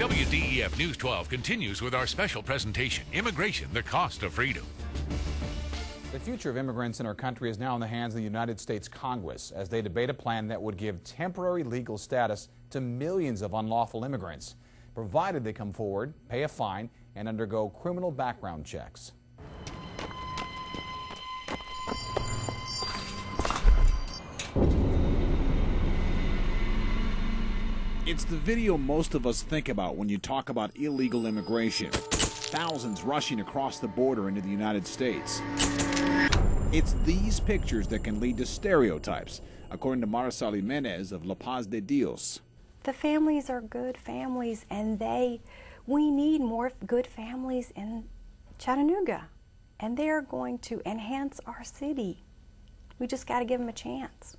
WDEF News 12 continues with our special presentation, Immigration, the Cost of Freedom. The future of immigrants in our country is now in the hands of the United States Congress as they debate a plan that would give temporary legal status to millions of unlawful immigrants, provided they come forward, pay a fine, and undergo criminal background checks. It's the video most of us think about when you talk about illegal immigration. Thousands rushing across the border into the United States. It's these pictures that can lead to stereotypes, according to Marisol Jimenez of La Paz de Dios. The families are good families, and we need more good families in Chattanooga, and they're going to enhance our city. We just got to give them a chance.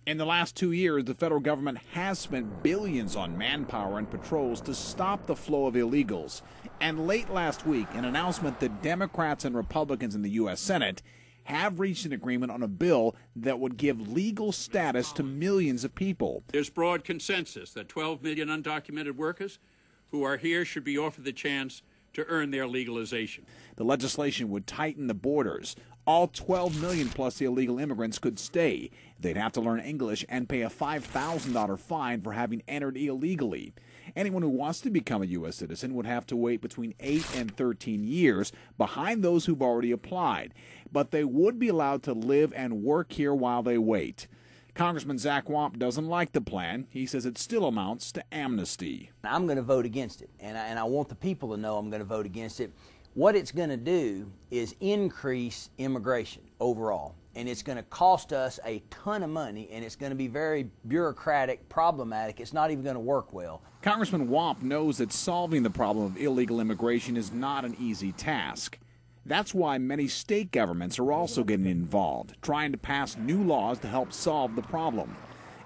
In the last 2 years, the federal government has spent billions on manpower and patrols to stop the flow of illegals. And late last week, an announcement that Democrats and Republicans in the U.S. Senate have reached an agreement on a bill that would give legal status to millions of people. There's broad consensus that 12 million undocumented workers who are here should be offered the chance to earn their legalization. The legislation would tighten the borders. All 12 million plus illegal immigrants could stay. They'd have to learn English and pay a $5,000 fine for having entered illegally. Anyone who wants to become a U.S. citizen would have to wait between 8 and 13 years behind those who've already applied. But they would be allowed to live and work here while they wait. Congressman Zach Wamp doesn't like the plan. He says it still amounts to amnesty. I'm going to vote against it, and I want the people to know I'm going to vote against it. What it's going to do is increase immigration overall, and it's going to cost us a ton of money, and it's going to be very bureaucratic, problematic. It's not even going to work well. Congressman Wamp knows that solving the problem of illegal immigration is not an easy task. That's why many state governments are also getting involved, trying to pass new laws to help solve the problem.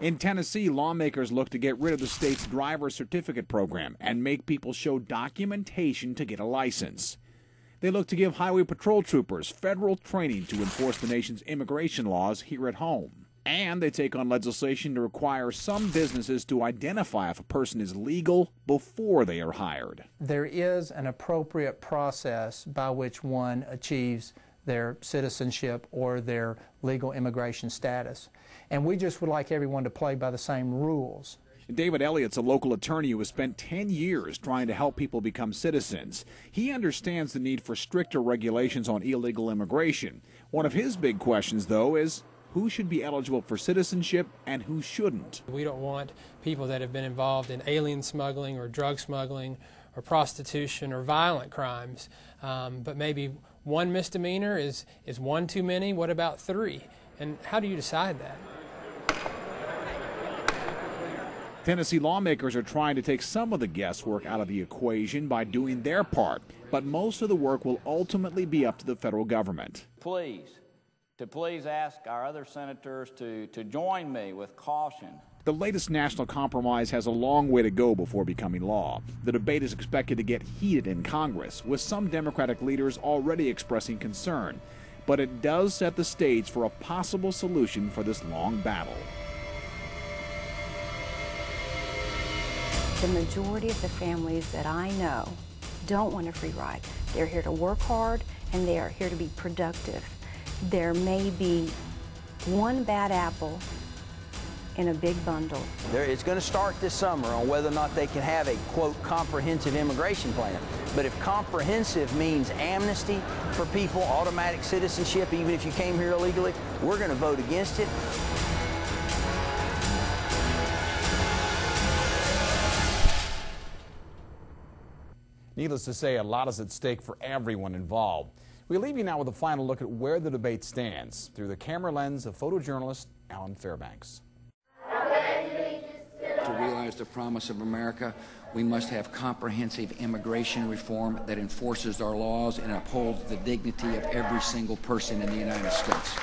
In Tennessee, lawmakers look to get rid of the state's driver certificate program and make people show documentation to get a license. They look to give highway patrol troopers federal training to enforce the nation's immigration laws here at home. And they take on legislation to require some businesses to identify if a person is legal before they are hired. There is an appropriate process by which one achieves their citizenship or their legal immigration status. And we just would like everyone to play by the same rules. David Elliott's a local attorney who has spent 10 years trying to help people become citizens. He understands the need for stricter regulations on illegal immigration. One of his big questions, though, is who should be eligible for citizenship and who shouldn't. We don't want people that have been involved in alien smuggling or drug smuggling or prostitution or violent crimes. But maybe one misdemeanor is one too many. What about 3? And how do you decide that? Tennessee lawmakers are trying to take some of the guesswork out of the equation by doing their part, but most of the work will ultimately be up to the federal government. Please ask our other senators to join me with caution. The latest national compromise has a long way to go before becoming law. The debate is expected to get heated in Congress, with some Democratic leaders already expressing concern. But it does set the stage for a possible solution for this long battle. The majority of the families that I know don't want a free ride. They're here to work hard, and they are here to be productive. There may be one bad apple in a big bundle. It's going to start this summer on whether or not they can have a, quote, comprehensive immigration plan. But if comprehensive means amnesty for people, automatic citizenship, even if you came here illegally, we're going to vote against it. Needless to say, a lot is at stake for everyone involved. We leave you now with a final look at where the debate stands through the camera lens of photojournalist Alan Fairbanks. To realize the promise of America, we must have comprehensive immigration reform that enforces our laws and upholds the dignity of every single person in the United States.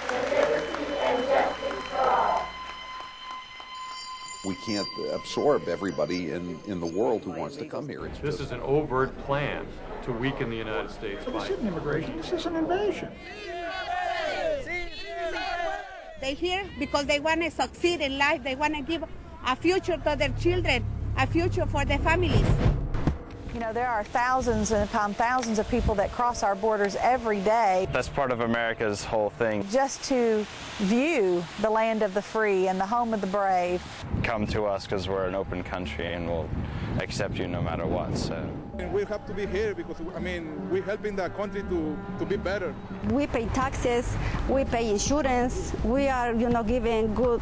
We can't absorb everybody in the world who wants to come here. This is an overt plan to weaken the United States. This isn't immigration, this is an invasion. They're here because they want to succeed in life. They want to give a future to their children, a future for their families. You know, there are thousands and upon thousands of people that cross our borders every day. That's part of America's whole thing. Just to view the land of the free and the home of the brave. Come to us because we're an open country and we'll accept you no matter what. So. We have to be here because, I mean, we're helping the country to be better. We pay taxes, we pay insurance, we are, you know, giving good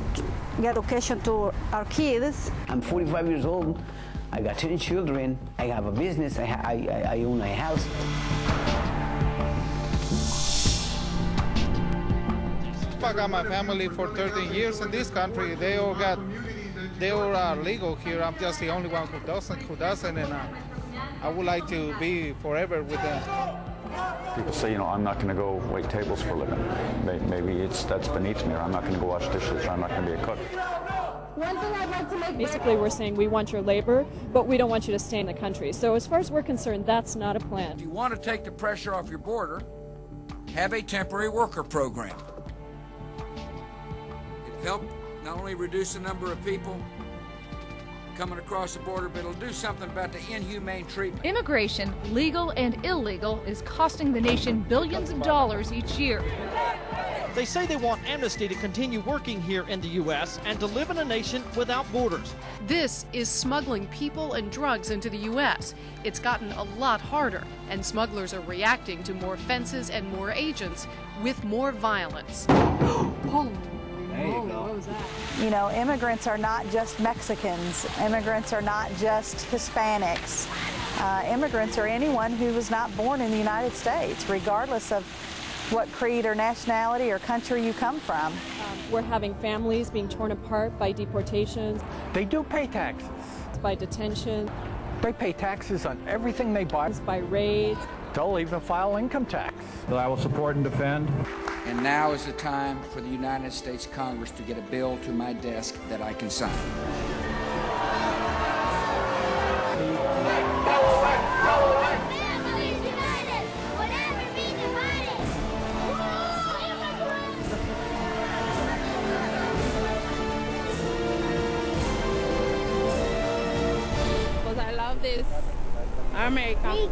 education to our kids. I'm 45 years old. I got 10 children. I have a business. I own a house. I got my family for 13 years in this country. They all are legal here. I'm just the only one who doesn't, and I would like to be forever with them. People say, you know, I'm not going to go wait tables for a living. Maybe that's beneath me, or I'm not going to go wash dishes, or I'm not going to be a cook. One thing I'd like to make basically, we're saying we want your labor, but we don't want you to stay in the country. So as far as we're concerned, that's not a plan. If you want to take the pressure off your border, have a temporary worker program. It'll help not only reduce the number of people coming across the border, but it'll do something about the inhumane treatment. Immigration, legal and illegal, is costing the nation billions of dollars each year. They say they want amnesty to continue working here in the U.S. and to live in a nation without borders. This is smuggling people and drugs into the U.S. It's gotten a lot harder, and smugglers are reacting to more fences and more agents with more violence. Holy moly, what was that? You know, immigrants are not just Mexicans. Immigrants are not just Hispanics. Immigrants are anyone who was not born in the United States, regardless of what creed or nationality or country you come from. We're having families being torn apart by deportations. They do pay taxes. By detention. They pay taxes on everything they buy. By raids. They'll even file income tax. That I will support and defend. And now is the time for the United States Congress to get a bill to my desk that I can sign. Because I love this America.